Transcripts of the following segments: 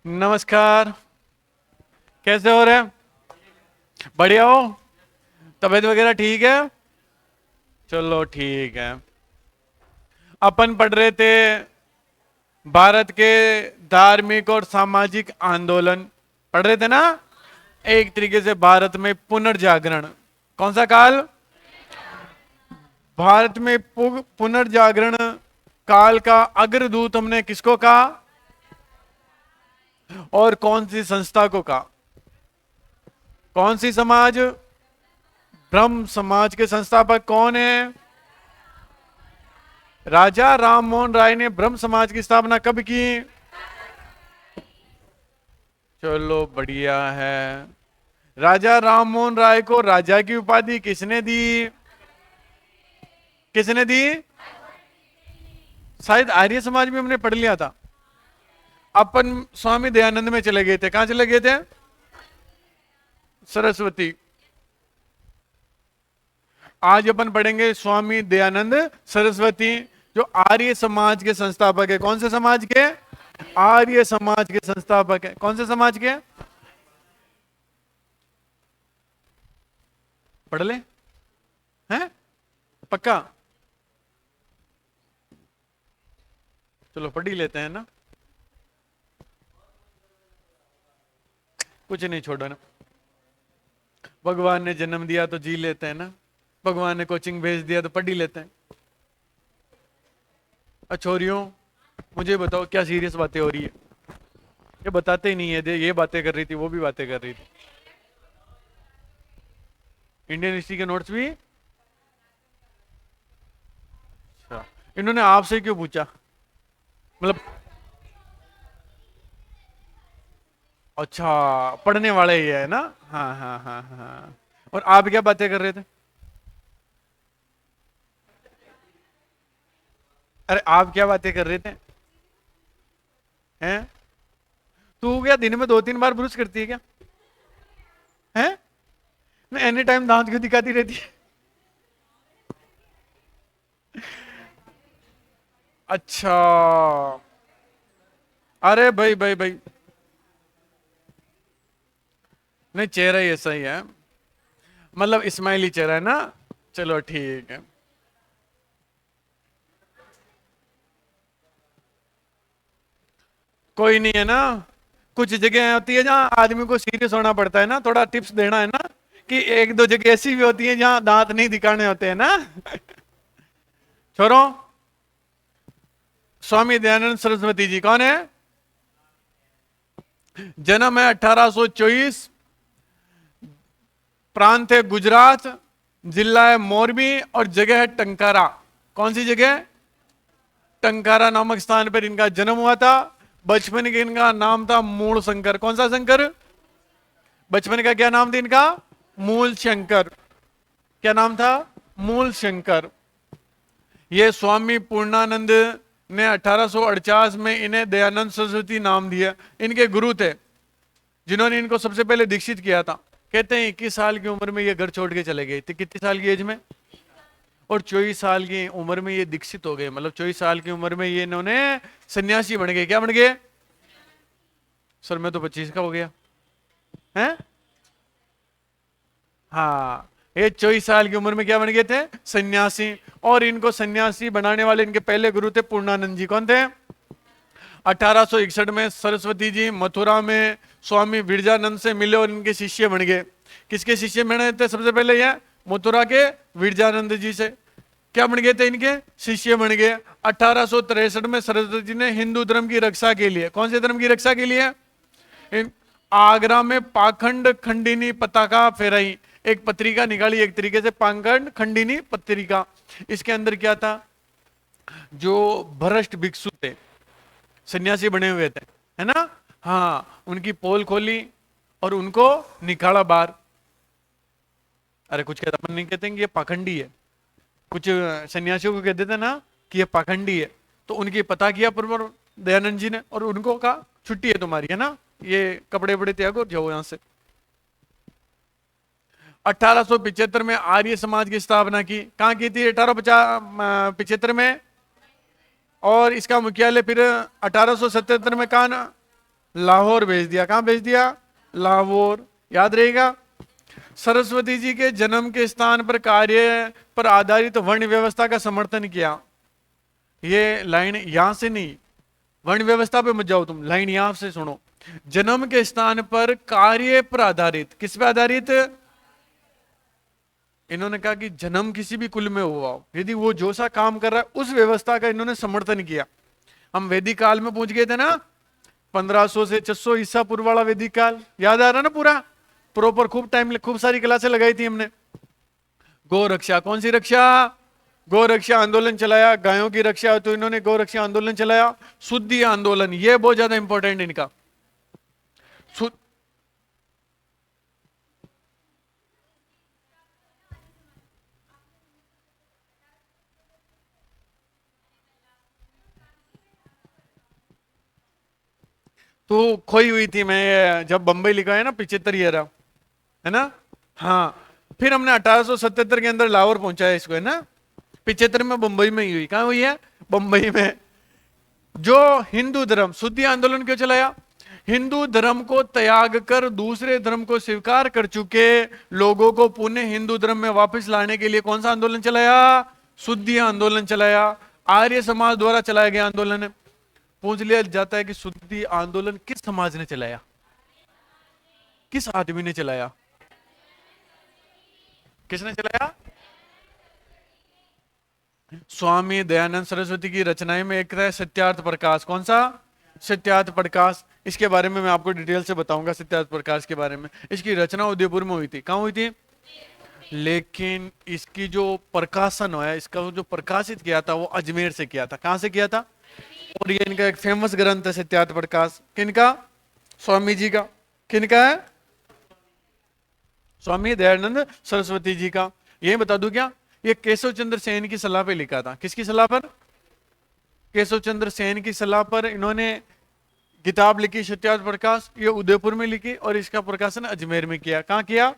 नमस्कार। कैसे हो रहे? बढ़िया हो? तबीयत वगैरह ठीक है? चलो ठीक है। अपन पढ़ रहे थे भारत के धार्मिक और सामाजिक आंदोलन। पढ़ रहे थे ना? एक तरीके से भारत में पुनर्जागरण। कौन सा काल? भारत में पुनर्जागरण काल का अग्रदूत हमने किसको कहा? और कौन सी संस्था को कहा? कौन सी समाज? ब्रह्म समाज के संस्थापक कौन है? राजा राम मोहन राय ने ब्रह्म समाज की स्थापना कब की? चलो बढ़िया है। राजा राम मोहन राय को राजा की उपाधि किसने दी? किसने दी? शायद आर्य समाज में हमने पढ़ लिया था। अपन स्वामी दयानंद में चले गए थे। कहां चले गए थे? सरस्वती। आज अपन पढ़ेंगे स्वामी दयानंद सरस्वती, जो आर्य समाज के संस्थापक है। कौन से समाज के? आर्य समाज के संस्थापक है। कौन से समाज के? पढ़ ले। हैं? पक्का? चलो पढ़ ही लेते हैं ना। कुछ नहीं छोड़ो ना। भगवान ने जन्म दिया तो जी लेते हैं ना। भगवान ने कोचिंग भेज दिया तो पढ़ ही लेते हैं। अछोरियों, मुझे बताओ क्या सीरियस बातें हो रही है? ये बताते ही नहीं है। ये बातें कर रही थी, वो भी बातें कर रही थी। इंडियन हिस्ट्री के नोट्स भी? अच्छा, इन्होंने आपसे क्यों पूछा? मतलब अच्छा, पढ़ने वाले ही है ना। हाँ हाँ हाँ हाँ। और आप क्या बातें कर रहे थे? अरे आप क्या बातें कर रहे थे? हैं? तू क्या दिन में 2-3 बार ब्रश करती है क्या? हैं? एनी टाइम दांत क्यों दिखाती रहती है? अच्छा। अरे भाई भाई भाई, नहीं चेहरा ही ऐसा ही है। मतलब इस्माइली चेहरा है ना। चलो ठीक है। कोई नहीं है ना। कुछ जगह होती है जहां आदमी को सीरियस होना पड़ता है ना, थोड़ा टिप्स देना है ना। कि एक दो जगह ऐसी भी होती है जहां दांत नहीं दिखाने होते हैं ना। छोरो, स्वामी दयानंद सरस्वती जी कौन है? जन्म है 1824। प्रांत है गुजरात। जिला है मोरबी और जगह है टंकारा। कौन सी जगह? टंकारा नामक स्थान पर इनका जन्म हुआ था। बचपन के इनका नाम था मूल शंकर। कौन सा शंकर? बचपन का क्या नाम था इनका? मूल शंकर। क्या नाम था? मूल शंकर। ये स्वामी पूर्णानंद ने 1848 में इन्हें दयानंद सरस्वती नाम दिया। इनके गुरु थे जिन्होंने इनको सबसे पहले दीक्षित किया था। कहते हैं 21 साल की उम्र में ये घर छोड़ के चले गए थे। कितनी साल की एज में? और 24 साल की उम्र में ये दीक्षित हो गए। मतलब 24 साल की उम्र में ये इन्होंने सन्यासी बन गए। क्या बन गए? सर मैं तो 25 का हो गया। हैं? हाँ, ये 24 साल की उम्र में क्या बन गए थे? सन्यासी। और इनको सन्यासी बनाने वाले इनके पहले गुरु थे पूर्णानंद जी। कौन थे? 1861 में सरस्वती जी मथुरा में स्वामी विरजानंद से मिले और इनके शिष्य बन गए। किसके शिष्य बने थे सबसे पहले? ये मथुरा के विरजानंद जी से क्या बन गए थे? इनके शिष्य बन गए। 1863 में सरस्वती जी ने हिंदू धर्म की रक्षा के लिए, कौन से धर्म की रक्षा के लिए? आगरा में पाखंड खंडिनी पताका फहराई। एक पत्रिका निकाली, एक तरीके से पाखंड खंडिनी पत्रिका। इसके अंदर क्या था? जो भ्रष्ट भिक्षु थे, सन्यासी बने हुए थे, है ना, हाँ, उनकी पोल खोली और उनको निकाला बाहर। अरे कुछ कहता, अपन नहीं कहते कि ये पाखंडी है। कुछ सन्यासियों को कहते थे ना कि ये पाखंडी है। तो उनकी पता किया पर दयानंद जी ने और उनको कहा छुट्टी है तुम्हारी, है ना, ये कपड़े बड़े त्यागो और जाओ यहां से। 1875 में आर्य समाज की स्थापना की। कहां की थी? 1875 में। और इसका मुख्यालय फिर 1877 में कहा ना? लाहौर भेज दिया। कहां भेज दिया? लाहौर। याद रहेगा। सरस्वती जी के जन्म के स्थान पर कार्य पर आधारित वर्ण व्यवस्था का समर्थन किया। ये लाइन यहां से नहीं, वर्ण व्यवस्था पे मत जाओ तुम, लाइन यहां से सुनो। जन्म के स्थान पर कार्य पर आधारित, किस पे आधारित? इन्होंने कहा कि जन्म किसी भी कुल में हुआ हो, यदि वो जो सा काम कर रहा है उस व्यवस्था का इन्होंने समर्थन किया। हम वैदिक काल में पहुंच गए थे ना, 1500 से 600 ईसा पूर्व वाला वैदिक काल, याद आ रहा ना पूरा? प्रॉपर खूब टाइम, खूब सारी क्लासें लगाई थी हमने। गौ रक्षा, कौन सी रक्षा? गौ रक्षा आंदोलन चलाया। गायों की रक्षा तो इन्होंने गौ रक्षा आंदोलन चलाया। शुद्धि आंदोलन, ये बहुत ज्यादा इंपॉर्टेंट इनका। तो खोई हुई थी मैं जब बंबई लिखा है ना 75 ईयर, है ना? हाँ, फिर हमने 1877 के अंदर लाहौर पहुंचाया इसको, है ना? 75 में बंबई में ही हुई। कहां हुई है? बंबई में। जो हिंदू धर्म, शुद्धि आंदोलन क्यों चलाया? हिंदू धर्म को त्याग कर दूसरे धर्म को स्वीकार कर चुके लोगों को पुनः हिंदू धर्म में वापस लाने के लिए कौन सा आंदोलन चलाया? शुद्धि आंदोलन चलाया। आर्य समाज द्वारा चलाया गया आंदोलन है। पूछ लिया जाता है कि शुद्धि आंदोलन किस समाज ने चलाया, किस आदमी ने चलाया? किसने चलाया? स्वामी दयानंद सरस्वती की रचनाएं में एक है सत्यार्थ प्रकाश। कौन सा? सत्यार्थ प्रकाश। इसके बारे में मैं आपको डिटेल से बताऊंगा, सत्यार्थ प्रकाश के बारे में। इसकी रचना उदयपुर में हुई थी। कहां हुई थी? लेकिन इसकी जो प्रकाशन हुआ, इसका जो प्रकाशित किया था वो अजमेर से किया था। कहां से किया था? और ये इनका एक फेमस ग्रंथ है सत्यार्थ प्रकाश। किनका? स्वामी जी का। किनका है? स्वामी दयानंद सरस्वती जी का। ये बता दूं क्या, ये केशव चंद्र सेन की सलाह पे लिखा था। किसकी सलाह पर? केशव चंद्र सेन की सलाह पर इन्होंने किताब लिखी सत्यार्थ प्रकाश। ये उदयपुर में लिखी और इसका प्रकाशन अजमेर में किया। कहां किया?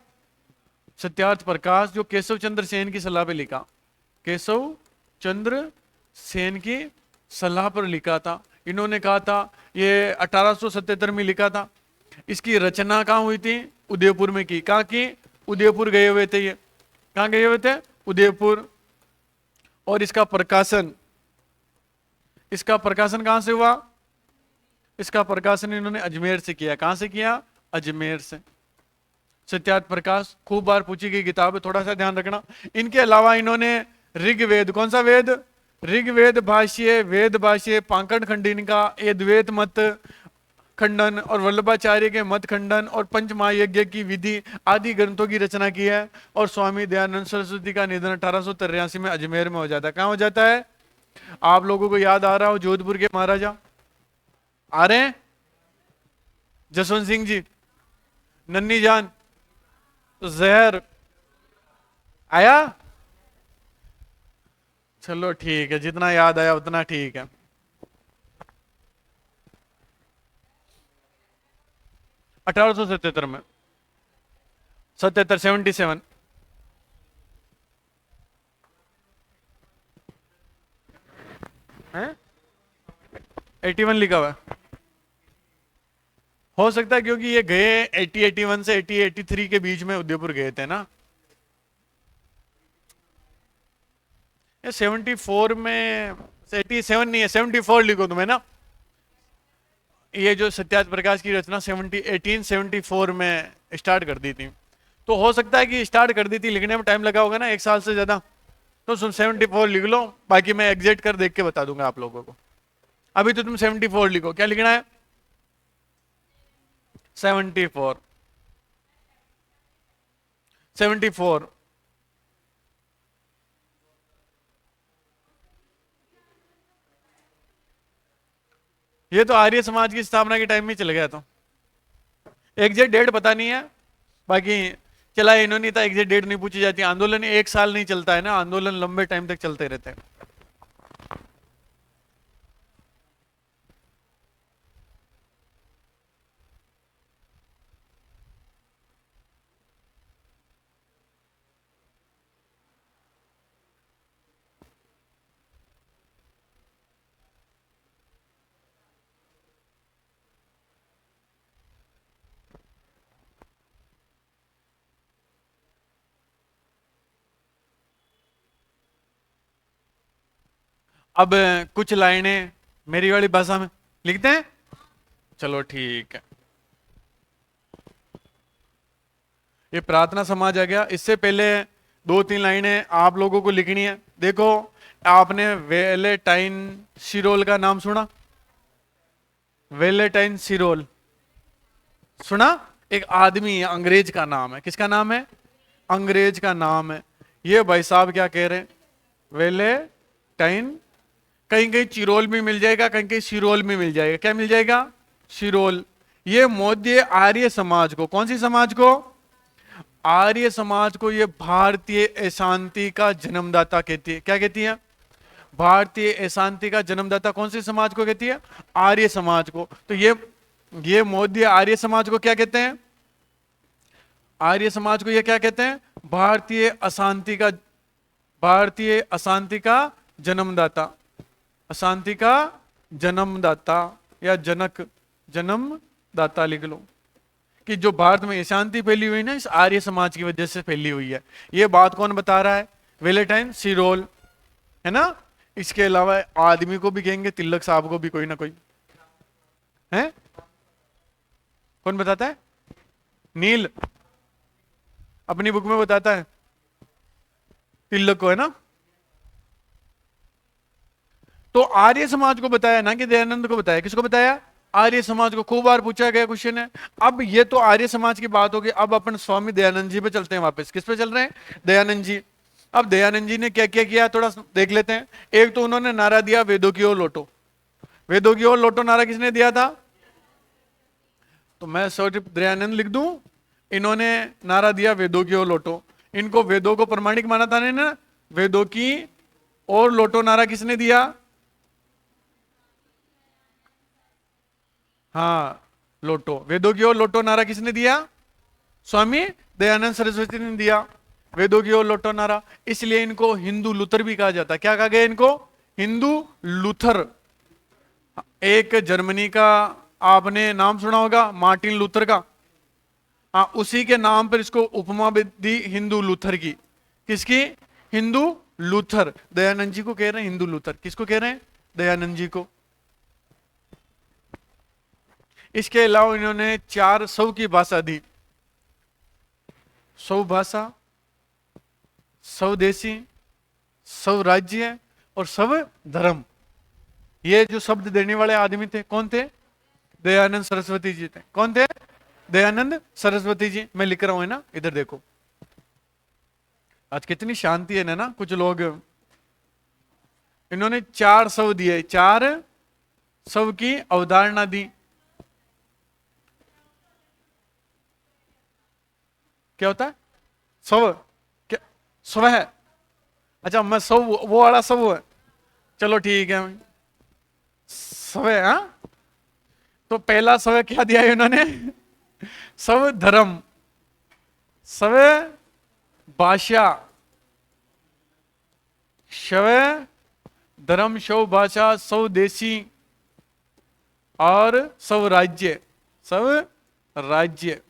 सत्यार्थ प्रकाश जो केशव चंद्र सेन की सलाह पे लिखा, केशव चंद्र सेन की सलाह पर लिखा था। इन्होंने कहा था, ये 1877 में लिखा था। इसकी रचना कहां हुई थी? उदयपुर में की। कहां की? उदयपुर गए हुए थे ये। कहां गए हुए थे? उदयपुर। और इसका प्रकाशन कहां से हुआ? इसका प्रकाशन इन्होंने अजमेर से किया। कहां से किया? अजमेर से। सत्यार्थ प्रकाश खूब बार पूछी गई किताब है, थोड़ा सा ध्यान रखना। इनके अलावा इन्होंने ऋग्वेद, कौन सा वेद? ऋग्वेद भाष्य, वेद भाष्य, पांकड़ खंडन का अद्वैत मत खंडन और वल्लभाचार्य के मत खंडन और पंच महायज्ञ की विधि आदि ग्रंथों की रचना की है। और स्वामी दयानंद सरस्वती का निधन 1883 में अजमेर में हो जाता है। कहां हो जाता है? आप लोगों को याद आ रहा हो जोधपुर के महाराजा आ रहे हैं, जसवंत सिंह जी, नन्नी जान, तो जहर आया। चलो ठीक है, जितना याद आया उतना ठीक है। 1877 में, 77, 77। है 81 लिखा हुआ है। हो सकता है क्योंकि ये गए 81 से 83 के बीच में उदयपुर गए थे ना। ये 74 में, 87 नहीं है, 74 लिखो तुम्हें ना। ये जो सत्यार्थ प्रकाश की रचना 1874 में स्टार्ट कर दी थी। तो हो सकता है कि स्टार्ट कर दी थी, लिखने में टाइम लगा होगा ना, एक साल से ज्यादा। तो तुम 74 लिख लो, बाकी मैं एग्जैक्ट कर देख के बता दूंगा आप लोगों को। अभी तो तुम 74 लिखो। क्या लिखना है? 74, 74। ये तो आर्य समाज की स्थापना के टाइम में चल गया। तो एग्जैक्ट डेट पता नहीं है, बाकी चला इन्होंने था। एग्जैक्ट डेट नहीं पूछी जाती। आंदोलन एक साल नहीं चलता है ना, आंदोलन लंबे टाइम तक चलते रहते हैं। अब कुछ लाइनें मेरी वाली भाषा में लिखते हैं, चलो ठीक है। ये प्रार्थना समाज आ गया। इससे पहले 2-3 लाइनें आप लोगों को लिखनी है। देखो, आपने वेलेटाइन सिरोल का नाम सुना? वेलेटाइन सिरोल सुना? एक आदमी है, अंग्रेज का नाम है। किसका नाम है? अंग्रेज का नाम है। ये भाई साहब क्या कह रहे हैं? वेलेटाइन, कहीं कहीं चिरोल भी मिल जाएगा, कहीं कहीं सिरोल भी मिल जाएगा। क्या मिल जाएगा? सिरोल। ये मौर्य आर्य समाज को, कौन सी समाज को? आर्य समाज को ये भारतीय अशांति का जन्मदाता कहती है। क्या कहती है? भारतीय अशांति का जन्मदाता कौन सी समाज को कहती है? आर्य समाज को। तो ये मौर्य आर्य समाज को क्या कहते हैं? आर्य समाज को ये क्या कहते हैं? भारतीय अशांति का जन्मदाता। अशांति का जन्मदाता या जन्मदाता लिख लो। कि जो भारत में अशांति फैली हुई ना, इस आर्य समाज की वजह से फैली हुई है। ये बात कौन बता रहा है? वेलेटाइन सिरोल, है ना? इसके अलावा आदमी को भी कहेंगे, तिलक साहब को भी कोई ना कोई है। कौन बताता है? नील अपनी बुक में बताता है तिलक को, है ना? तो आर्य समाज को बताया ना कि दयानंद को बताया? किसको बताया? आर्य समाज को। खूब बार पूछा गया क्वेश्चन है। अब ये तो आर्य समाज की बात होगी, अब अपन स्वामी दयानंद जी पे चलते हैं वापस। किस पे चल रहे हैं? दयानंद जी। अब दयानंद जी ने क्या क्या किया थोड़ा देख लेते हैं। एक तो उन्होंने नारा दिया, वेदों की ओर लौटो। वेदों की ओर लौटो नारा किसने दिया था? तो मैं सिर्फ दयानंद लिख दूं? इन्होंने नारा दिया वेदों की ओर लौटो। इनको वेदों को प्रमाणिक माना था ना? वेदों की ओर लौटो नारा किसने दिया? हाँ, लोटो। वेदों की ओर लोटो नारा किसने दिया? स्वामी दयानंद सरस्वती ने दिया। वेदों की ओर लोटो नारा। इसलिए इनको हिंदू लूथर भी कहा जाता है। क्या कहा गया इनको? हिंदू लूथर। एक जर्मनी का आपने नाम सुना होगा, मार्टिन लूथर का। हाँ, उसी के नाम पर इसको उपमा भी दी, हिंदू लूथर की। किसकी? हिंदू लूथर। दयानंद जी को कह रहे हैं हिंदू लूथर। किसको कह रहे हैं? दयानंद जी को। इसके अलावा इन्होंने 4 सौ की भाषा दी। 100 भाषा, 100 देशी, 100 राज्य और 100 धर्म। ये जो शब्द देने वाले आदमी थे, कौन थे? दयानंद सरस्वती जी थे। कौन थे? दयानंद सरस्वती जी। मैं लिख रहा हूं, है ना? इधर देखो, आज कितनी शांति है ना। कुछ लोग, इन्होंने 400 दिए, 400 की अवधारणा दी। क्या होता है? स्व, क्या स्व है? अच्छा, मैं सौ, वो वाला सब है। चलो ठीक है, स्व। हाँ, तो पहला स्व क्या दिया है इन्होंने? स्व धर्म, स्व भाषा, स्व धर्म, स्व भाषा, स्व देशी और स्व राज्य। स्व राज्य,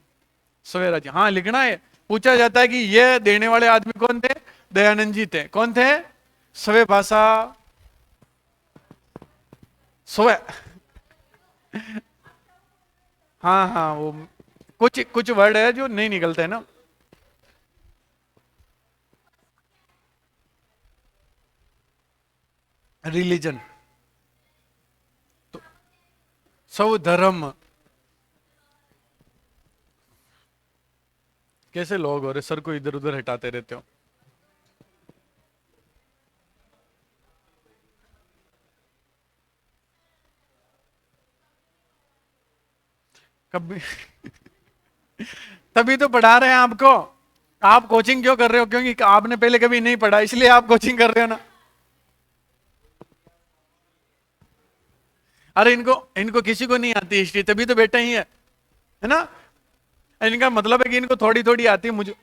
स्व राज्य। हाँ, लिखना है। पूछा जाता है कि ये देने वाले आदमी कौन थे? दयानंद जी थे। कौन थे? स्व भाषा, स्व। हाँ हाँ, वो कुछ कुछ वर्ड है जो नहीं निकलते हैं ना। रिलीजन, तो स्व धर्म। कैसे लोग हो रहे, सर को इधर उधर हटाते रहते हो। कभी तभी तो पढ़ा रहे हैं आपको। आप कोचिंग क्यों कर रहे हो? क्योंकि आपने पहले कभी नहीं पढ़ा, इसलिए आप कोचिंग कर रहे हो ना। अरे इनको इनको किसी को नहीं आती हिस्ट्री, तभी तो बेटा ही है ना? इनका मतलब है कि इनको थोड़ी थोड़ी आती है। मुझे,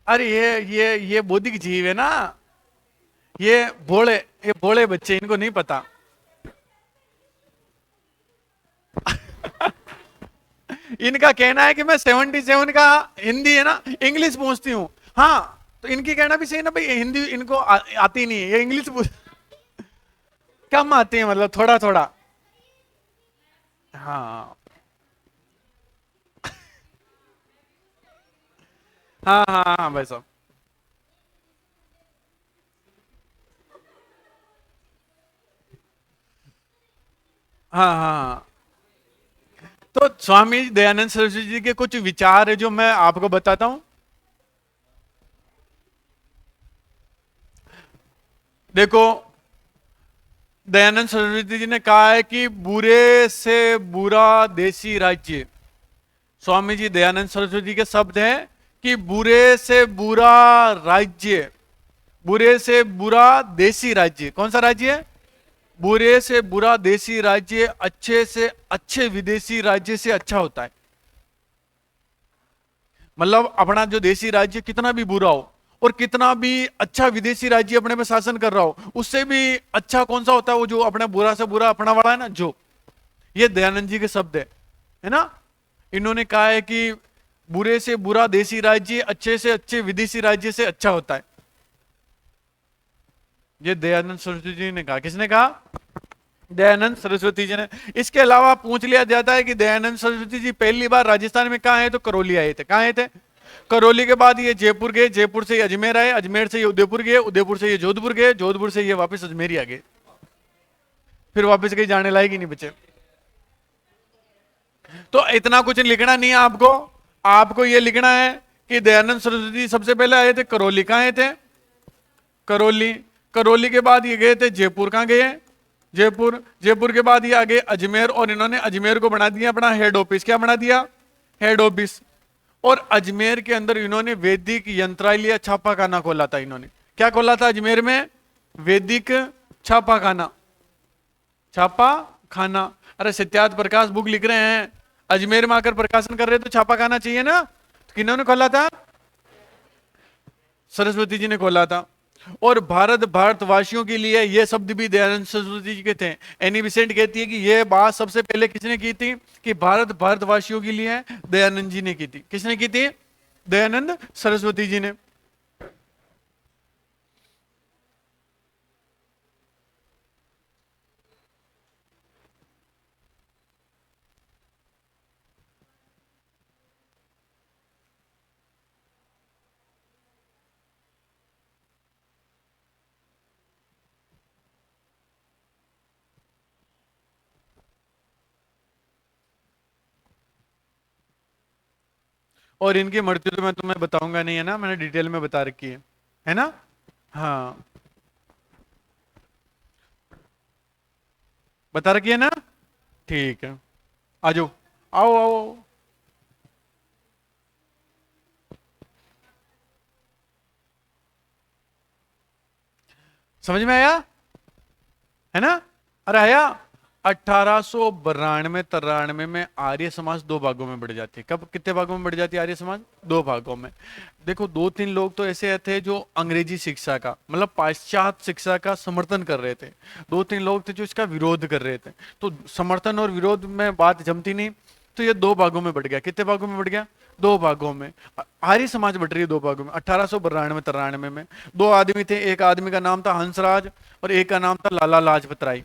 अरे ये बौद्धिक जीव है ना। ये भोले, ये भोले बच्चे, इनको नहीं पता। इनका कहना है कि मैं 77 का हिंदी है ना, इंग्लिश पूछती हूँ। हाँ, तो इनकी कहना भी सही ना भाई, हिंदी इनको आती नहीं है, ये इंग्लिश कम आती है, मतलब थोड़ा थोड़ा। हाँ हाँ हाँ हाँ भाई साहब। हाँ हाँ हाँ। तो स्वामी दयानंद सरस्वती जी के कुछ विचार है जो मैं आपको बताता हूं। देखो, दयानंद सरस्वती जी ने कहा है कि बुरे से बुरा देसी राज्य, स्वामी जी दयानंद सरस्वती के शब्द हैं कि बुरे से बुरा राज्य, बुरे से बुरा देसी राज्य, कौन सा राज्य है? बुरे से बुरा देसी राज्य अच्छे से अच्छे विदेशी राज्य से अच्छा होता है। मतलब अपना जो देसी राज्य कितना भी बुरा हो और कितना भी अच्छा विदेशी राज्य अपने में शासन कर रहा हो, उससे भी अच्छा कौन सा होता है? वो जो अपने बुरा से बुरा अपना वाला है ना, जो, ये दयानंद जी के शब्द है ना। इन्होंने कहा है कि बुरे से बुरा देसी राज्य अच्छे से अच्छे विदेशी राज्य से अच्छा होता है। ये दयानंद सरस्वती जी ने कहा। किसने कहा? दयानंद सरस्वती जी ने। इसके अलावा पूछ लिया जाता है कि दयानंद सरस्वती जी पहली बार राजस्थान में कहाँ आए? तो करौली आए थे। कहाँ आए थे? करौली के बाद ये जयपुर गए, जयपुर से ये अजमेर आए, अजमेर से ये उदयपुर गए, उदयपुर से ये जोधपुर गए, जोधपुर से ये वापस अजमेर ही आ गए, फिर वापस कहीं जाने लायक ही नहीं बचे। तो इतना कुछ लिखना नहीं है आपको, आपको ये लिखना है कि दयानंद सरस्वती सबसे पहले आए थे करौली। कहाँ आए थे? करौली। करौली के बाद ये गए थे जयपुर। कहाँ गए? जयपुर। जयपुर के बाद ये आ गए अजमेर, और इन्होंने अजमेर को बना दिया अपना हेड ऑफिस। क्या बना दिया? Head office. और अजमेर के अंदर इन्होंने वैदिक यंत्रालय छापाखाना खोला था। इन्होंने क्या खोला था अजमेर में? वैदिक छापाखाना, छापा खाना। अरे सत्यार्थ प्रकाश बुक लिख रहे हैं, अजमेर में आकर प्रकाशन कर रहे हैं, तो छापा खाना चाहिए ना। तो किन्होंने खोला था? सरस्वती जी ने खोला था। और भारतवासियों के लिए यह शब्द भी दयानंद सरस्वती जी के थे। एनी बिसेंट कहती है कि यह बात सबसे पहले किसने की थी कि भारतवासियों के लिए दयानंद जी ने की थी। किसने की थी? दयानंद सरस्वती जी ने। और इनकी मृत्यु तो मैं तुम्हें बताऊंगा नहीं, है ना, मैंने डिटेल में बता रखी है ना। हाँ, बता रखी है ना। ठीक है, आ जाओ, आओ आओ। समझ में आया? है ना? अरे आया। 1892-93 में आर्य समाज दो भागों में बढ़ जाती है। कब? कितने भागों में बढ़ जाती है आर्य समाज? दो भागों में। देखो, दो तीन लोग तो ऐसे थे जो अंग्रेजी शिक्षा का, मतलब पाश्चात्य शिक्षा का समर्थन कर रहे थे। दो तीन लोग थे जो इसका विरोध कर रहे थे। तो समर्थन और विरोध में बात जमती नहीं, तो ये दो भागों में बढ़ गया। कितने भागों में बढ़ गया? दो भागों में। आर्य समाज बढ़ रही है दो भागों में। 1892-93 में दो आदमी थे, एक आदमी का नाम था हंसराज और एक का नाम था लाला लाजपत राय।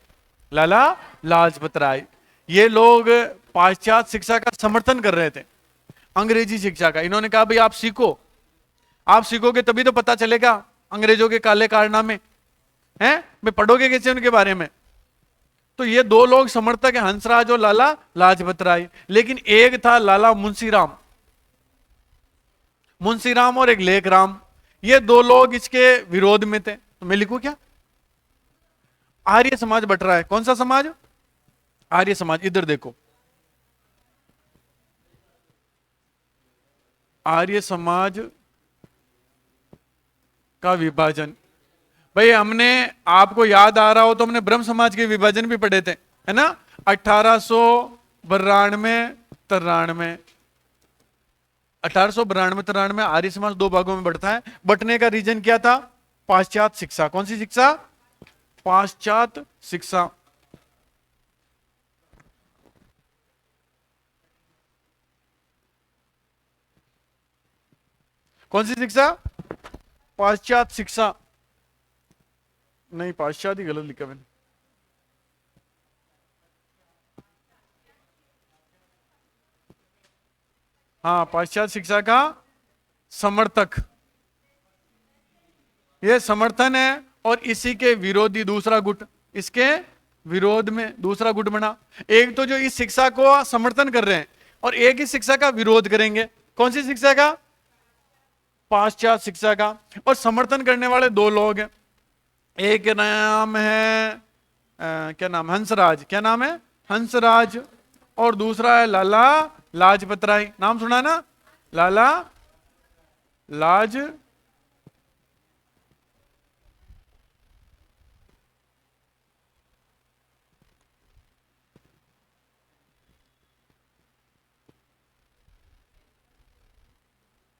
लाला लाजपत राय। ये लोग पाश्चात्य शिक्षा का समर्थन कर रहे थे, अंग्रेजी शिक्षा का। इन्होंने कहा भाई आप सीखो, आप सीखोगे तभी तो पता चलेगा अंग्रेजों के काले कारनामे हैं, मैं पढ़ोगे कैसे उनके बारे में। तो ये दो लोग समर्थक है, हंसराज और लाला लाजपत राय। लेकिन एक था लाला मुंशीराम, मुंशीराम और एक लेखराम, ये दो लोग इसके विरोध में थे। तो मैं लिखूं क्या? आर्य समाज बट रहा है। कौन सा समाज? आर्य समाज। इधर देखो, आर्य समाज का विभाजन। भाई हमने, आपको याद आ रहा हो तो हमने ब्रह्म समाज के विभाजन भी पढ़े थे, है ना। 1892-93, 1892-93 आर्य समाज दो भागों में बढ़ता है। बटने का रीजन क्या था? पाश्चात्य शिक्षा। कौन सी शिक्षा? पाश्चात्य शिक्षा। कौन सी शिक्षा? पाश्चात्य शिक्षा, नहीं पाश्चात्य ही गलत लिखा मैंने। हाँ, पाश्चात्य शिक्षा का समर्थक, ये समर्थन है। और इसी के विरोधी दूसरा गुट, इसके विरोध में दूसरा गुट बना। एक तो जो इस शिक्षा को समर्थन कर रहे हैं और एक ही शिक्षा का विरोध करेंगे। कौन सी शिक्षा का? पाश्चात्य शिक्षा का। और समर्थन करने वाले दो लोग हैं, एक नाम है क्या नाम, हंसराज। क्या नाम है? हंसराज। और दूसरा है लाला लाजपत राय। नाम सुना ना? लाला लाज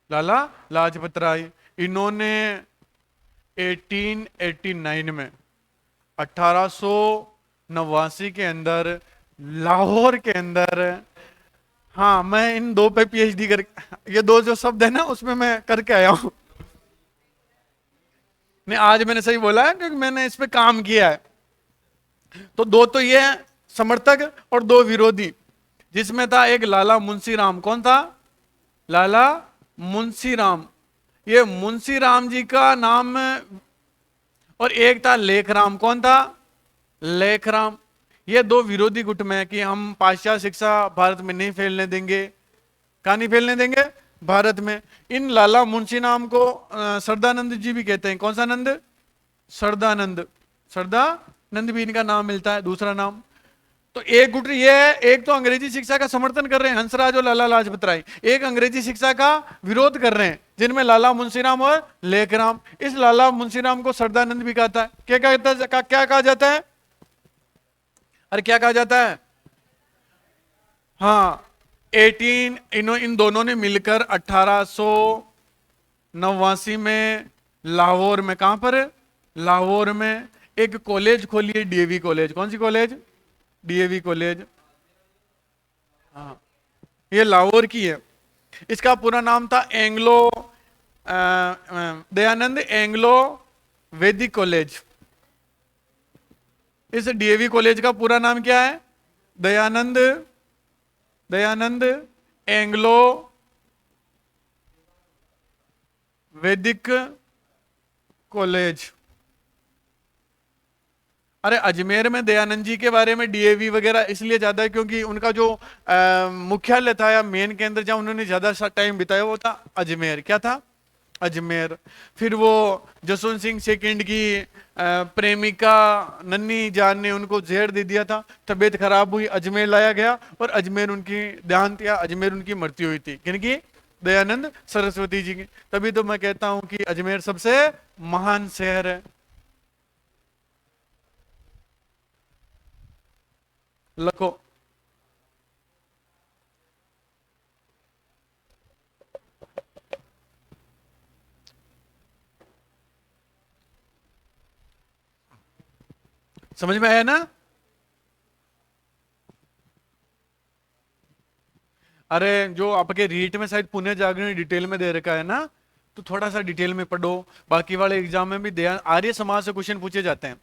लाला लाजपत राय। इन्होंने 1889 में 1889 के अंदर लाहौर के अंदर, हाँ मैं इन दो पे पीएचडी कर, ये दो जो शब्द है ना उसमें मैं करके आया हूं। नहीं आज मैंने सही बोला है क्योंकि मैंने इस पे काम किया है। तो दो तो ये हैं समर्थक और दो विरोधी, जिसमें था एक लाला मुंशी राम। कौन था? लाला मुंशी राम। ये मुंशी राम जी का नाम। और एक था लेखराम। कौन था? लेखराम। ये दो विरोधी गुट में है कि हम पाश्चात्य शिक्षा भारत में नहीं फैलने देंगे। कहां नहीं फैलने देंगे? भारत में। इन लाला मुंशी नाम को सरदानंद जी भी कहते हैं। कौन सा नंद? सरदानंद। सरदानंद भी इनका नाम मिलता है, दूसरा नाम। तो एक गुट ये है, एक तो अंग्रेजी शिक्षा का समर्थन कर रहे हैं हंसराज और लाला लाजपत राय, एक अंग्रेजी शिक्षा का विरोध कर रहे हैं जिनमें लाला मुंशीराम और लेखराम। इस लाला मुंशीराम को सरदानंद भी कहता है। क्या कहता है? क्या कहा जाता है? अरे क्या कहा जाता है? हाँ, इन दोनों ने मिलकर 1889 में लाहौर में, कहां पर? लाहौर में एक कॉलेज खोली है, डीएवी कॉलेज। कौन सी कॉलेज? DAV college. हाँ, ये लाहौर की है। इसका पूरा नाम था एंग्लो दयानंद एंग्लो वैदिक कॉलेज। इस डीएवी कॉलेज का पूरा नाम क्या है? दयानंद दयानंद एंग्लो वैदिक कॉलेज। अरे अजमेर में दयानंद जी के बारे में डीएवी वगैरह इसलिए ज्यादा है क्योंकि उनका जो मुख्यालय था या मेन केंद्र जहां उन्होंने ज्यादा सा टाइम बिताया वो था अजमेर। क्या था? अजमेर। फिर वो जसवंत सिंह सेकंड की प्रेमिका नन्ही जान ने उनको जहर दे दिया था, तबीयत खराब हुई, अजमेर लाया गया और अजमेर उनकी देहांत या अजमेर उनकी मृत्यु हुई थी। किनकी? दयानंद सरस्वती जी की। तभी तो मैं कहता हूं कि अजमेर सबसे महान शहर है। लखो। समझ में आया ना? अरे जो आपके रीट में शायद पुण्य जागरण डिटेल में दे रखा है ना, तो थोड़ा सा डिटेल में पढ़ो। बाकी वाले एग्जाम में भी दया आर्य समाज से क्वेश्चन पूछे जाते हैं,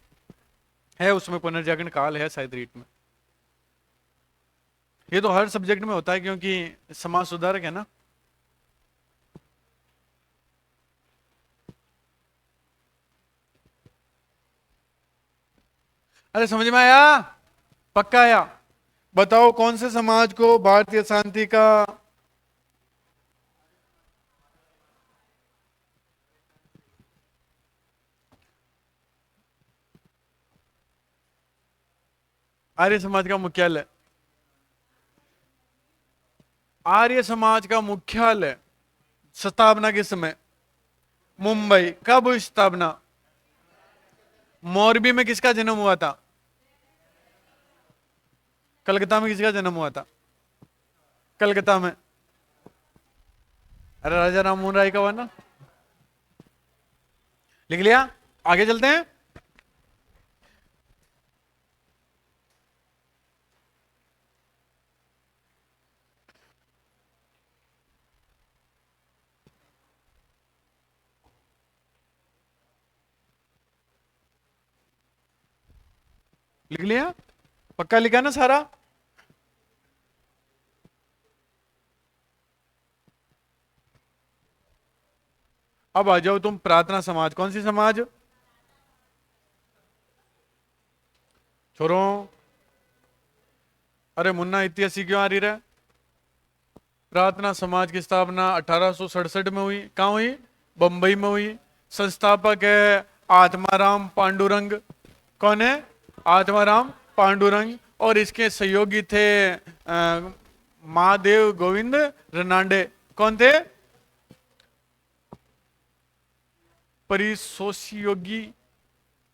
है उसमें पुनर्जागरण काल है शायद रीट में। ये तो हर सब्जेक्ट में होता है क्योंकि समाज सुधारक है ना। अरे समझ में आया? पक्का आया? बताओ कौन से समाज को भारतीय शांति का आर्य समाज का मुख्यालय? आर्य समाज का मुख्यालय स्थापना किस समय? मुंबई। कब हुई स्थापना? मोरबी में किसका जन्म हुआ था? कलकत्ता में किसका जन्म हुआ था? कलकत्ता में। अरे राजा राममोहन राय का हुआ ना। लिख लिया? आगे चलते हैं। लिख लिया? पक्का लिखा ना सारा? अब आ जाओ तुम प्रार्थना समाज। कौन सी समाज? छोरो, अरे मुन्ना इतनी हंसी क्यों आ रही है? प्रार्थना समाज की स्थापना 1867 में हुई। कहाँ हुई? बंबई में हुई। संस्थापक है आत्माराम पांडुरंग। कौन है? आत्माराम पांडुरंग। और इसके सहयोगी थे महादेव गोविंद रनाडे। कौन थे? परिसोषयोगी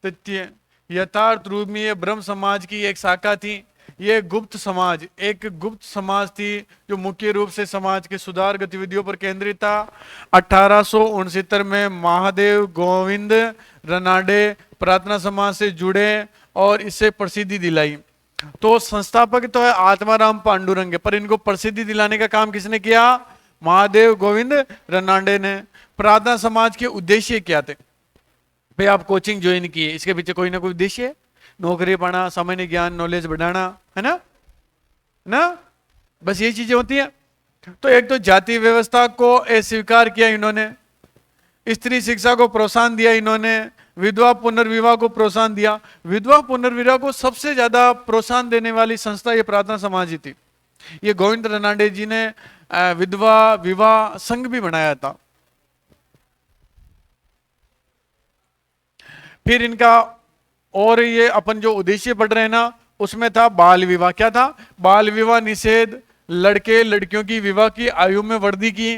तथ्य यथार्थ रूप में ये ब्रह्म समाज की एक शाखा थी। ये गुप्त समाज, एक गुप्त समाज थी जो मुख्य रूप से समाज के सुधार गतिविधियों पर केंद्रित था। 1869 में महादेव गोविंद रनाडे प्रार्थना समाज से जुड़े और इसे प्रसिद्धि दिलाई। तो संस्थापक तो है आत्माराम पांडुरंग, पर इनको प्रसिद्धि दिलाने का काम किसने किया? महादेव गोविंद रनाडे ने। प्रार्थना समाज के उद्देश्य क्या थे? भाई आप कोचिंग ज्वाइन किए, इसके पीछे कोई ना कोई उद्देश्य है। नौकरी पाना, सामान्य ज्ञान, नॉलेज बढ़ाना, है ना? ना, बस ये चीजें होती हैं। तो एक तो जाति व्यवस्था को अस्वीकार किया इन्होंने, स्त्री शिक्षा को प्रोत्साहन दिया इन्होंने, विधवा पुनर्विवाह को प्रोत्साहन दिया। विधवा पुनर्विवाह को सबसे ज्यादा प्रोत्साहन देने वाली संस्था ये प्रार्थना समाज ही थी। ये गोविंद रनाडे जी ने विधवा विवाह संघ भी बनाया था। फिर इनका और ये अपन जो उद्देश्य पढ़ रहे हैं ना, उसमें था बाल विवाह। क्या था? बाल विवाह निषेध, लड़के लड़कियों की विवाह की आयु में वृद्धि की।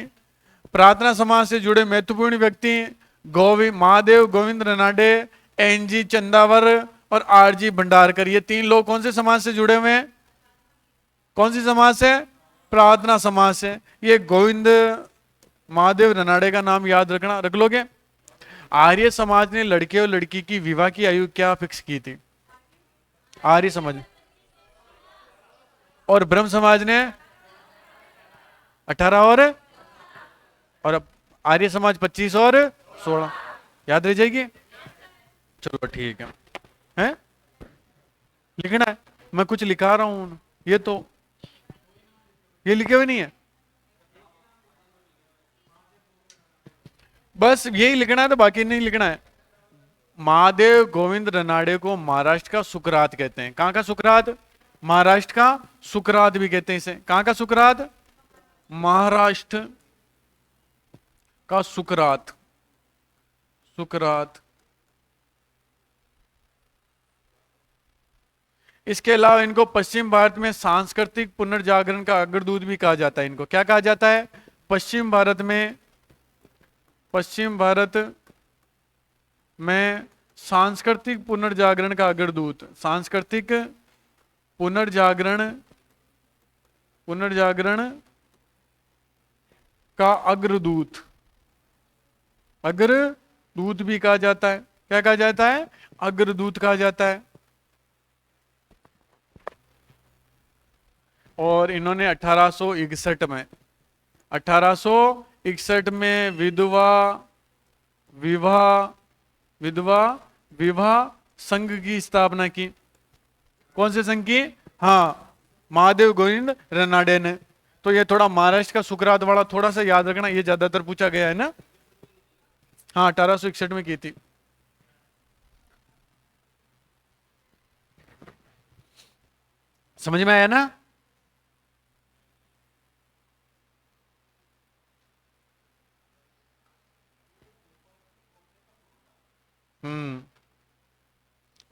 प्रार्थना समाज से जुड़े महत्वपूर्ण व्यक्ति महादेव गोविंद रनाडे, एनजी चंदावर और आरजी भंडारकर। ये तीन लोग कौन से समाज से जुड़े हुए हैं? कौन सी समाज से? प्रार्थना समाज से। ये गोविंद महादेव रनाडे का नाम याद रखना, रख लोगे? आर्य समाज ने लड़के और लड़की की विवाह की आयु क्या फिक्स की थी? आर्य समाज। और ब्रह्म समाज ने 18 और अब आर्य समाज 25 और 16। याद रह जाएगी? चलो ठीक है? लिखना है? मैं कुछ लिखा रहा हूं, ये लिखे हुए नहीं है, बस यही लिखना है, तो बाकी नहीं लिखना है। महादेव गोविंद रनाडे को महाराष्ट्र का सुकरात कहते हैं। कहां का सुकरात? महाराष्ट्र का सुकरात भी कहते हैं इसे। कहां का सुकरात? महाराष्ट्र का सुकरात। सुकरात। इसके अलावा इनको पश्चिम भारत में सांस्कृतिक पुनर्जागरण का अग्रदूत भी कहा जाता है। इनको क्या कहा जाता है? पश्चिम भारत में सांस्कृतिक पुनर्जागरण का अग्रदूत। सांस्कृतिक पुनर्जागरण का अग्रदूत। अग्रदूत भी कहा जाता है। क्या कहा जाता है? अग्रदूत कहा जाता है। और इन्होंने 1861 में विधवा विवाह संघ की स्थापना की। कौन से संघ की? हाँ, महादेव गोविंद रनाडे ने। तो ये थोड़ा महाराष्ट्र का सुकरात वाला थोड़ा सा याद रखना, ये ज्यादातर पूछा गया है ना। हाँ, 1861 में की थी। समझ में आया ना?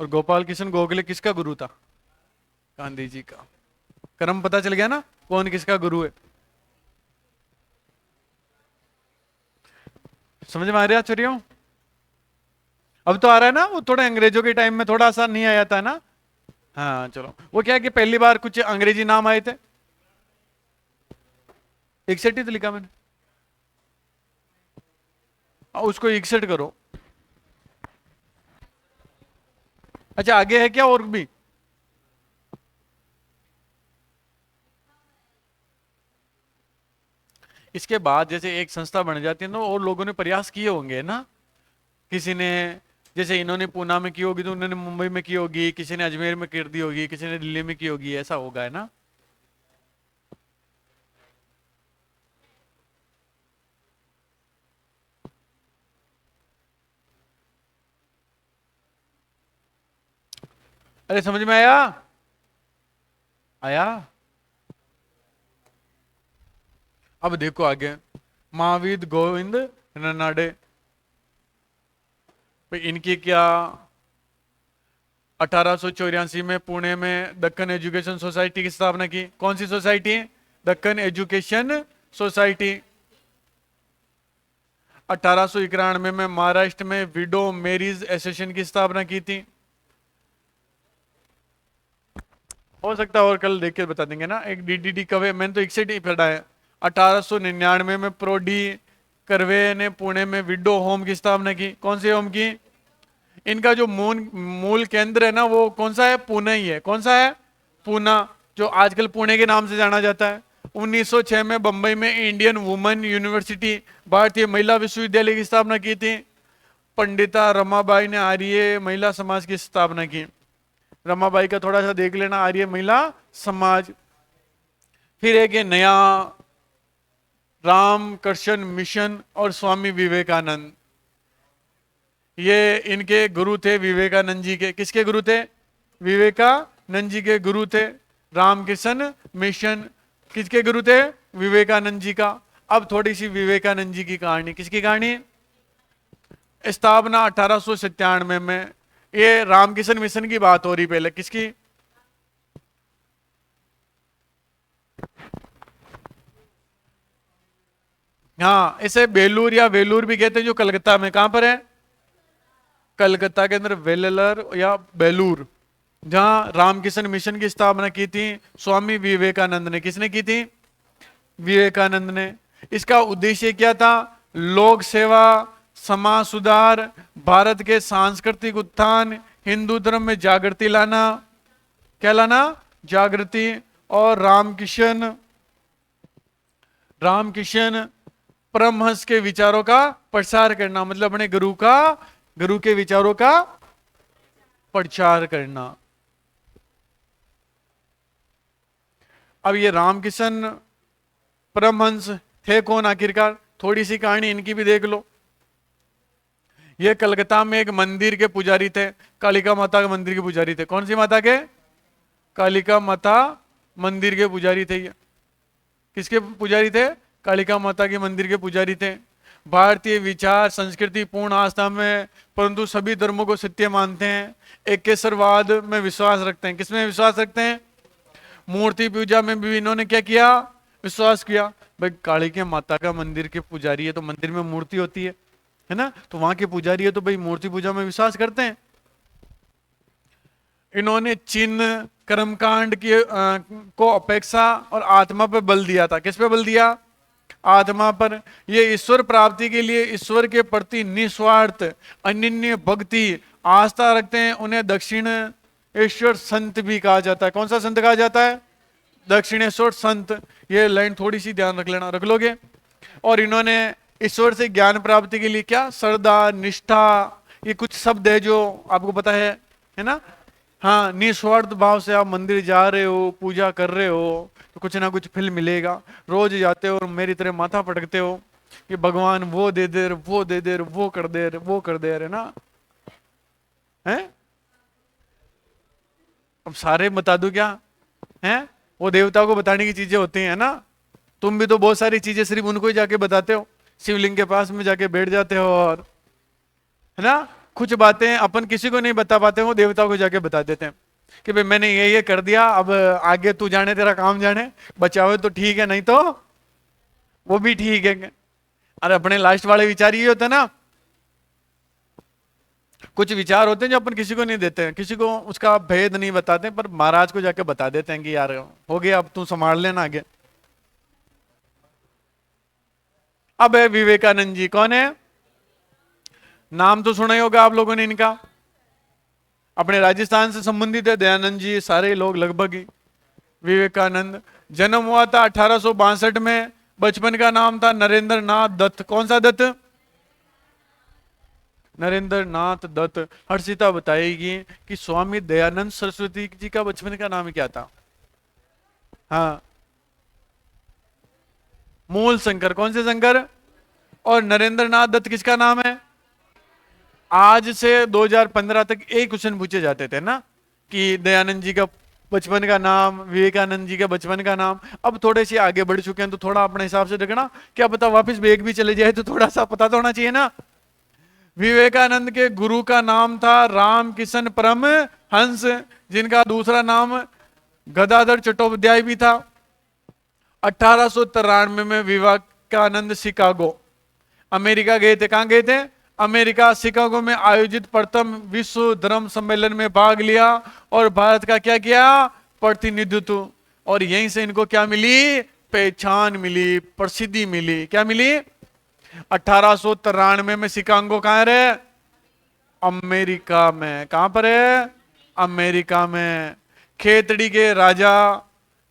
और गोपाल कृष्ण गोखले किसका गुरु था? गांधी जी का। क्रम पता चल गया ना, कौन किसका गुरु है। समझ में आ रहा चोरियों? अब तो आ रहा है ना। वो थोड़ा अंग्रेजों के टाइम में थोड़ा सा नहीं आया था ना। हाँ चलो, वो क्या है कि पहली बार कुछ अंग्रेजी नाम आए थे। 61 ही तो लिखा मैंने। उसको 61 करो। अच्छा, आगे है क्या और भी? इसके बाद जैसे एक संस्था बन जाती है ना, और लोगों ने प्रयास किए होंगे ना। किसी ने जैसे इन्होंने पूना में की होगी तो उन्होंने मुंबई में की होगी, किसी ने अजमेर में कर दी होगी, किसी ने दिल्ली में की होगी, ऐसा होगा, है ना। अरे समझ में आया? आया। अब देखो आगे, महावीर गोविंद रनाडे, भाई इनकी क्या, 1884 में पुणे में दक्कन एजुकेशन सोसाइटी की स्थापना की। कौन सी सोसाइटी? Deccan education society. 1891 में महाराष्ट्र में विडो मैरिज एसोसिएशन की स्थापना की थी। हो सकता है और कल देख के बता देंगे ना। एक डीडीडी कवे, मैंने तो एक से ही पढ़ा है। 1899 में प्रोडी करवे ने पुणे में विडो होम की स्थापना की। कौन से होम की? इनका जो मूल मूल केंद्र है ना वो कौन सा है? पुणे ही है। कौन सा है? पूना, जो आजकल पुणे के नाम से जाना जाता है। 1906 में बंबई में इंडियन वुमेन यूनिवर्सिटी, भारतीय महिला विश्वविद्यालय की स्थापना की थी। पंडिता रमाबाई ने आर्य महिला समाज की स्थापना की। रमाबाई का थोड़ा सा देख लेना, आर्य महिला समाज। फिर एक नया रामकृष्ण मिशन और स्वामी विवेकानंद, ये इनके गुरु थे विवेकानंद जी के। किसके गुरु थे? विवेकानंद जी के गुरु थे। रामकृष्ण मिशन किसके गुरु थे? विवेकानंद जी का। अब थोड़ी सी विवेकानंद जी की कहानी। किसकी कहानी? स्थापना 1897 में। ये रामकृष्ण मिशन की बात हो रही पहले, किसकी? हाँ, इसे बेलूर या वेलूर भी कहते हैं, जो कलकत्ता में, कहां पर है? कलकत्ता के अंदर वेल्लर या बेलूर, जहां रामकृष्ण मिशन की स्थापना की थी स्वामी विवेकानंद ने। किसने की थी? विवेकानंद ने। इसका उद्देश्य क्या था? लोक सेवा, समाज सुधार, भारत के सांस्कृतिक उत्थान, हिंदू धर्म में जागृति लाना। क्या लाना? जागृति। और रामकृष्ण परमहंस के विचारों का प्रसार करना, मतलब अपने गुरु के विचारों का प्रचार करना। अब ये रामकृष्ण परमहंस थे कौन आखिरकार? थोड़ी सी कहानी इनकी भी देख लो। ये कलकत्ता में एक मंदिर के पुजारी थे, कालिका माता के मंदिर के पुजारी थे। कौन सी माता के? कालिका माता मंदिर के पुजारी थे ये। किसके पुजारी थे? कालिका माता के मंदिर के पुजारी थे। भारतीय विचार संस्कृति पूर्ण आस्था में, परंतु सभी धर्मों को सत्य मानते हैं। एकेश्वरवाद में विश्वास रखते हैं। किसमें विश्वास रखते हैं? मूर्ति पूजा में भी इन्होंने क्या किया? विश्वास किया। भाई कालिका माता का मंदिर के पुजारी है तो मंदिर में मूर्ति होती है ना, तो वहां के पुजारी है तो भाई मूर्ति पूजा में विश्वास करते हैं। इन्होंने चिन्ह कर्मकांड की को अपेक्षा और आत्मा पर बल दिया था। किस पे बल दिया? आत्मा पर। ये ईश्वर प्राप्ति के लिए ईश्वर के प्रति निस्वार्थ अनन्य भक्ति आस्था रखते हैं। उन्हें दक्षिणेश्वर संत भी कहा जाता है। कौन सा संत कहा जाता है? दक्षिणेश्वर संत। ये लाइन थोड़ी सी ध्यान रख लेना, रख लोगे। और इन्होंने ईश्वर से ज्ञान प्राप्ति के लिए क्या? श्रद्धा, निष्ठा, ये कुछ शब्द है जो आपको पता है ना। हाँ, निस्वार्थ भाव से आप मंदिर जा रहे हो, पूजा कर रहे हो तो कुछ ना कुछ फल मिलेगा। रोज जाते हो और मेरी तरह माथा पटकते हो कि भगवान वो दे दे, वो दे दे, वो कर दे, वो कर दे, है ना। है अब सारे बता दूं क्या? है वो देवताओं को बताने की चीजें होती हैं ना। तुम भी तो बहुत सारी चीजें सिर्फ उनको ही जाके बताते हो। शिवलिंग के पास में जाके बैठ जाते हो और, है ना, कुछ बातें अपन किसी को नहीं बता पाते, वो देवताओं को जाके बता देते हैं कि भाई मैंने ये कर दिया, अब आगे तू जाने, तेरा काम जाने, बचाओ तो ठीक है, नहीं तो वो भी ठीक है। अरे अपने लास्ट वाले विचार ये होते हैं ना, कुछ विचार होते हैं जो अपन किसी को नहीं देते हैं, किसी को उसका भेद नहीं बताते, पर महाराज को जाके बता देते हैं कि यार हो गया, अब तू संभाल लेना आगे। अब है विवेकानंद जी। कौन है? नाम तो सुना ही होगा आप लोगों ने इनका। अपने राजस्थान से संबंधित है। दयानंद जी, सारे लोग लगभग ही। विवेकानंद जन्म हुआ था 1862 में। बचपन का नाम था नरेंद्र नाथ दत्त। कौन सा दत्त? नरेंद्र नाथ दत्त। हर्षिता बताएगी कि स्वामी दयानंद सरस्वती जी का बचपन का नाम क्या था? हाँ, मूल शंकर। कौन से शंकर? और नरेंद्र नाथ दत्त किसका नाम है? आज से 2015 तक एक क्वेश्चन पूछे जाते थे ना, कि दयानंद जी का बचपन का नाम, विवेकानंद जी का बचपन का नाम। अब थोड़े से आगे बढ़ चुके हैं तो थोड़ा अपने हिसाब से देखना, क्या पता वापस बेग भी चले जाए तो थोड़ा सा पता तो होना चाहिए ना। विवेकानंद के गुरु का नाम था राम किशन परम हंस, जिनका दूसरा नाम गदाधर चट्टोपाध्याय भी था। 1893 में विवेकानंद शिकागो, अमेरिका गए थे। कहां गए थे? अमेरिका, शिकागो में आयोजित प्रथम विश्व धर्म सम्मेलन में भाग लिया और भारत का क्या किया? प्रतिनिधित्व। और यहीं से इनको क्या मिली? पहचान मिली, प्रसिद्धि मिली। क्या मिली? 1893 में शिकागो कहां रे? अमेरिका में। कहां पर है? अमेरिका में। खेतड़ी के राजा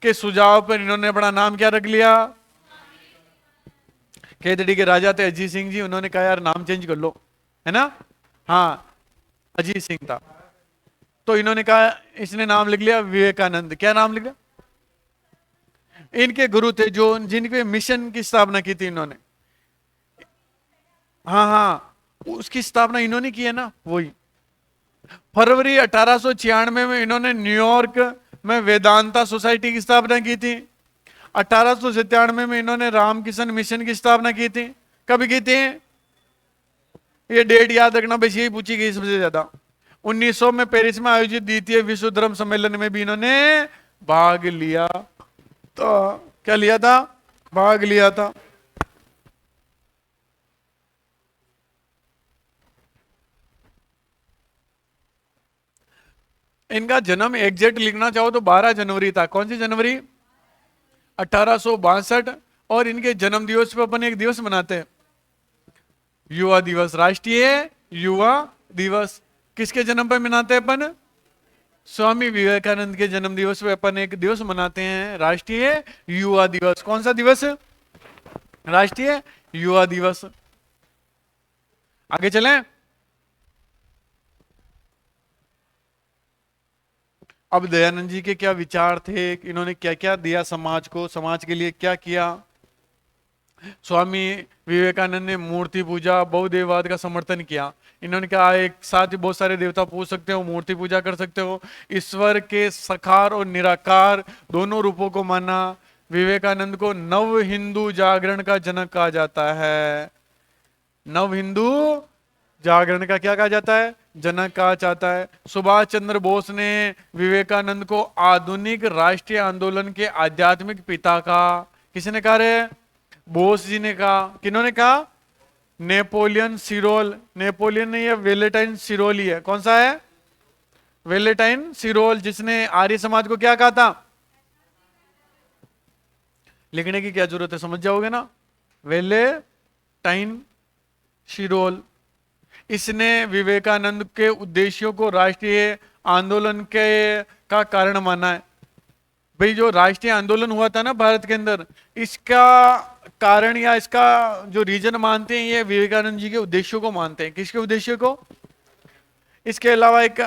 के सुझाव पर इन्होंने अपना नाम क्या रख लिया? खेतड़ी के राजा थे अजीत सिंह जी, उन्होंने कहा यार नाम चेंज कर लो, है ना। हाँ, अजीत सिंह था, तो इन्होंने कहा, इसने नाम लिख लिया विवेकानंद। क्या नाम लिख लिया? इनके गुरु थे जो, जिनके मिशन की स्थापना की थी इन्होंने। हाँ हाँ, उसकी स्थापना इन्होंने की है ना, वही। फरवरी 1896 में इन्होंने न्यूयॉर्क में वेदांता सोसाइटी की स्थापना की थी। 1897 में इन्होंने रामकिशन मिशन की स्थापना की थी। कब की थी? ये डेट याद रखना, बस यही पूछी गई सबसे ज्यादा। 1900 में पेरिस में आयोजित द्वितीय विश्व धर्म सम्मेलन में भी इन्होंने भाग लिया। तो क्या लिया था? भाग लिया था। इनका जन्म एग्जैक्ट लिखना चाहो तो 12 जनवरी था। कौन सी जनवरी? 1862। और इनके जन्म दिवस पर अपन एक दिवस मनाते हैं, युवा दिवस, राष्ट्रीय युवा दिवस। किसके जन्म पर मनाते हैं अपन? स्वामी विवेकानंद के जन्म दिवस पे अपन एक दिवस मनाते हैं, राष्ट्रीय युवा दिवस। कौन सा दिवस? राष्ट्रीय युवा दिवस। आगे चलें। अब दयानंद जी के क्या विचार थे, इन्होंने क्या क्या दिया समाज को, समाज के लिए क्या किया। स्वामी विवेकानंद ने मूर्ति पूजा, बहुदेववाद का समर्थन किया। इन्होंने कहा एक साथ ही बहुत सारे देवता पूज सकते हो, मूर्ति पूजा कर सकते हो। ईश्वर के साकार और निराकार दोनों रूपों को माना। विवेकानंद को नव हिंदू जागरण का जनक कहा जाता है। नव हिंदू जागरण का क्या कहा जाता है? जनक कहा जाता है। सुभाष चंद्र बोस ने विवेकानंद को आधुनिक राष्ट्रीय आंदोलन के आध्यात्मिक पिता का, किसने कहा रे? बोस जी ने कहा। किन्होंने कहा? नेपोलियन सिरोल। नेपोलियन नहीं है, वेलेटाइन सिरोल ही है। कौन सा है? वेलेटाइन सिरोल, जिसने आर्य समाज को क्या कहा था? लिखने की क्या जरूरत है, समझ जाओगे ना। वेलेटाइन सिरोल, इसने विवेकानंद के उद्देश्यों को राष्ट्रीय आंदोलन के का कारण माना है। भाई जो राष्ट्रीय आंदोलन हुआ था ना भारत के अंदर, इसका कारण या इसका जो रीजन मानते हैं, ये विवेकानंद जी के उद्देश्यों को मानते हैं। किसके उद्देश्य को? इसके अलावा एक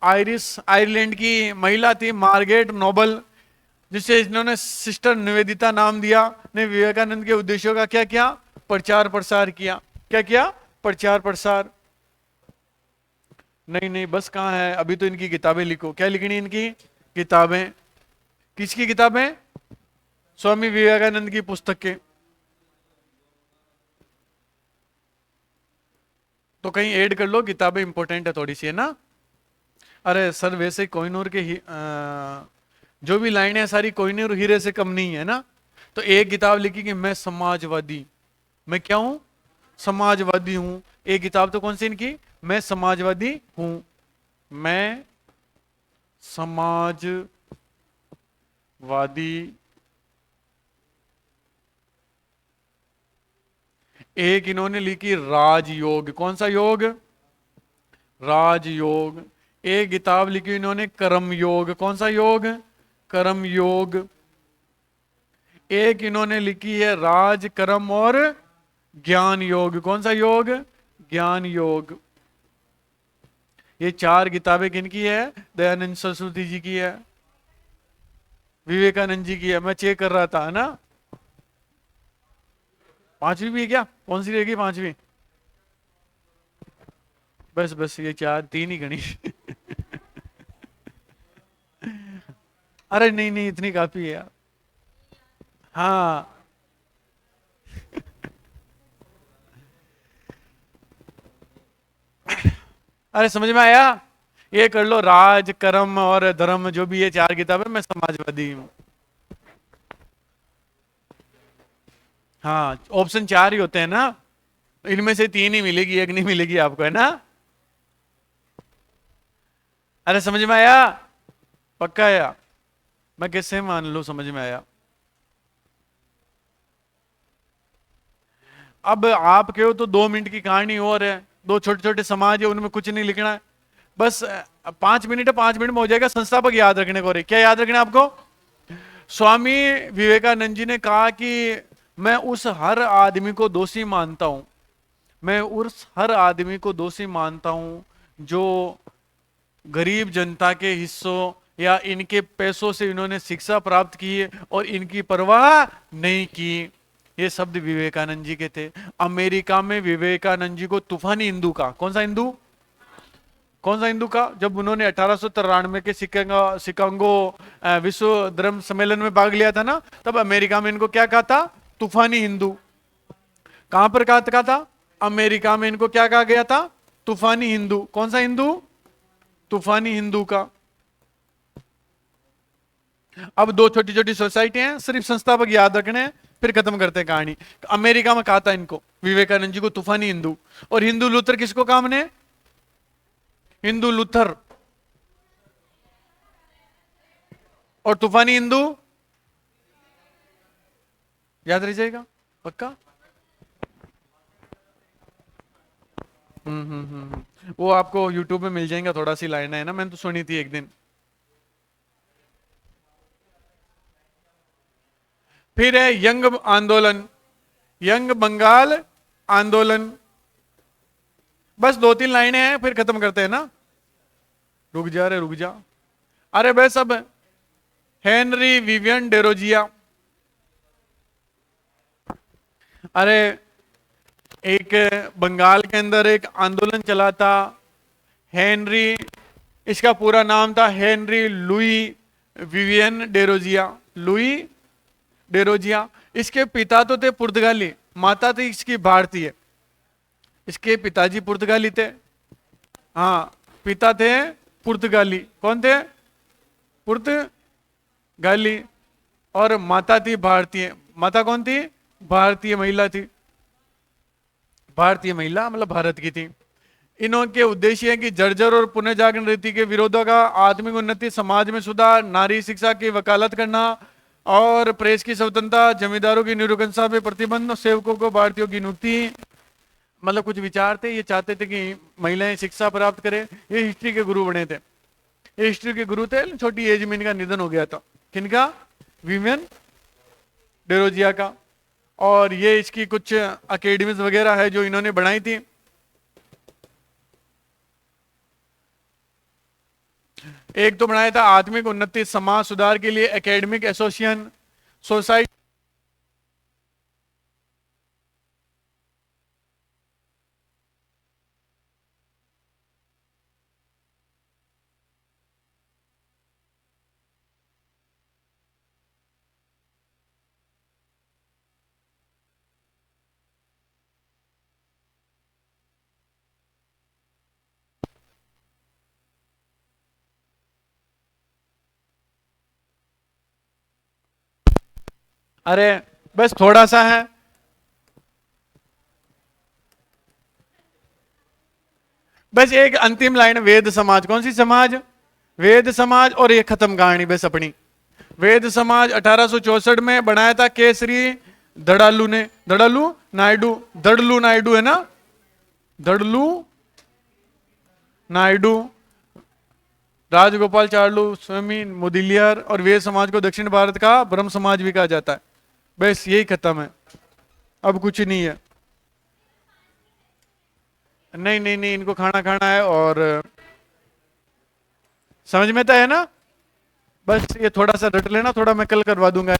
आयरलैंड की महिला थी मार्गरेट नोबल, जिसे इन्होंने सिस्टर निवेदिता नाम दिया, ने विवेकानंद के उद्देश्यों का क्या किया? प्रचार प्रसार किया। क्या किया? प्रचार प्रसार। नहीं नहीं, बस कहां है, अभी तो इनकी किताबें लिखो। क्या लिखनी इनकी? किताबें। किसकी किताबें? स्वामी विवेकानंद की पुस्तकें। तो कहीं ऐड कर लो, किताबें इंपॉर्टेंट है थोड़ी सी, है ना। अरे सर वैसे कोहिनूर के जो भी लाइनें सारी कोहिनूर हीरे से कम नहीं है ना। तो एक किताब लिखी कि मैं समाजवादी, मैं क्या हूं? समाजवादी हूं। एक किताब तो कौन सी इनकी? मैं समाजवादी हूं, मैं समाजवादी। एक इन्होंने लिखी राजयोग। कौन सा योग? राजयोग। एक किताब लिखी इन्होंने कर्म योग। कौन सा योग? कर्म योग। एक इन्होंने लिखी है राज कर्म और ज्ञान योग। कौन सा योग? ज्ञान योग। ये 4 किताबें किनकी है? दयानंद सरस्वती जी की है, विवेकानंद जी की है। मैं चेक कर रहा था, है ना। 5वीं भी है क्या? कौन सी रहेगी 5वीं? बस बस ये 4, 3 ही गणी। अरे नहीं नहीं, इतनी काफी है यार। हाँ। अरे समझ में आया? ये कर लो, राज कर्म और धर्म, जो भी ये 4 किताबें, मैं समाजवादी हूँ। हाँ, ऑप्शन 4 ही होते हैं ना, इनमें से 3 ही मिलेगी, एक नहीं मिलेगी आपको, है ना। अरे समझ में आया? पक्का आया? मैं कैसे मान लूं समझ में आया? अब आप कहो तो 2 मिनट की कहानी और है, 2 छोटे छोटे समाज है, उनमें कुछ नहीं लिखना है। बस 5 मिनट है, 5 मिनट में हो जाएगा। संस्थापक याद रखने को, क्या याद रखना है आपको? स्वामी विवेकानंद जी ने कहा कि मैं उस हर आदमी को दोषी मानता हूं, मैं उस हर आदमी को दोषी मानता हूं जो गरीब जनता के हिस्सों या इनके पैसों से इन्होंने शिक्षा प्राप्त की है और इनकी परवाह नहीं की। ये शब्द विवेकानंद जी के थे। अमेरिका में विवेकानंद जी को तूफानी हिंदू का, कौन सा हिंदू? कौन सा हिंदू का? जब उन्होंने 1893 के शिकागो विश्व धर्म सम्मेलन में भाग लिया था ना, तब अमेरिका में इनको क्या कहा था? तूफानी हिंदू। कहां पर कहा था? अमेरिका में इनको क्या कहा गया था? तूफानी हिंदू। कौन सा हिंदू? तूफानी हिंदू का। अब 2 छोटी छोटी सोसाइटी हैं, सिर्फ संस्थापक याद रखने हैं, फिर खत्म करते हैं कहानी। अमेरिका में कहा था इनको, विवेकानंद जी को, तूफानी हिंदू। और हिंदू लूथर किसको कहा हमने? हिंदू लूथर। और तूफानी हिंदू याद रह जाएगा पक्का। वो आपको यूट्यूब में मिल जाएगा, थोड़ा सी लाइन है ना, मैंने तो सुनी थी एक दिन। फिर है यंग आंदोलन, यंग बंगाल आंदोलन। बस 2-3 लाइनें हैं, फिर खत्म करते हैं ना। रुक जा रे रुक जा। अरे बस अब हेनरी विवियन डेरोजिया। अरे एक बंगाल के अंदर एक आंदोलन चला था, हेनरी, इसका पूरा नाम था हेनरी लुई विवियन डेरोजिया। लुई डेरोजिया। इसके पिता तो थे पुर्तगाली, माता थी इसकी भारतीय। इसके पिताजी पुर्तगाली थे। हाँ, पिता थे पुर्तगाली। कौन थे? पुर्तगाली। और माता थी भारतीय। माता कौन थी? भारतीय महिला थी। भारतीय महिला मतलब भारत की थी। इनके उद्देश्य है कि जर्जर और पुनर्जागरण रीति के विरोधों का, आत्मिक उन्नति, समाज में सुधार, नारी शिक्षा की वकालत करना और प्रेस की स्वतंत्रता, जमींदारों की निरुकंसा पे प्रतिबंध, सेवकों को भारतीयों की नियुक्ति। मतलब कुछ विचार थे, ये चाहते थे कि महिलाएं शिक्षा प्राप्त करें। ये हिस्ट्री के गुरु बने थे, ये हिस्ट्री के गुरु थे। छोटी एज में इनका निधन हो गया था। किनका? विवियन डेरोजिया का। और ये इसकी कुछ अकेडमीज वगैरह है जो इन्होंने बनाई थी। एक तो बनाया था आत्मिक उन्नति समाज सुधार के लिए एकेडमिक एसोसिएशन सोसाइटी। अरे बस थोड़ा सा है। बस एक अंतिम लाइन, वेद समाज। कौन सी समाज? वेद समाज। और ये खत्म कहानी बस अपनी। वेद समाज 1864 में बनाया था केसरी धड़ालू ने। धड़ालू नायडू, धड़लू नायडू है ना, धड़लू नायडू, राजगोपाल चार्लू, स्वामी मुदलियार। और वेद समाज को दक्षिण भारत का ब्रह्म समाज भी कहा जाता है। बस यही खत्म है, अब कुछ नहीं है। नहीं नहीं नहीं, इनको खाना खाना है और समझ में तो है ना? बस ये थोड़ा सा रट लेना, थोड़ा मैं कल करवा दूंगा।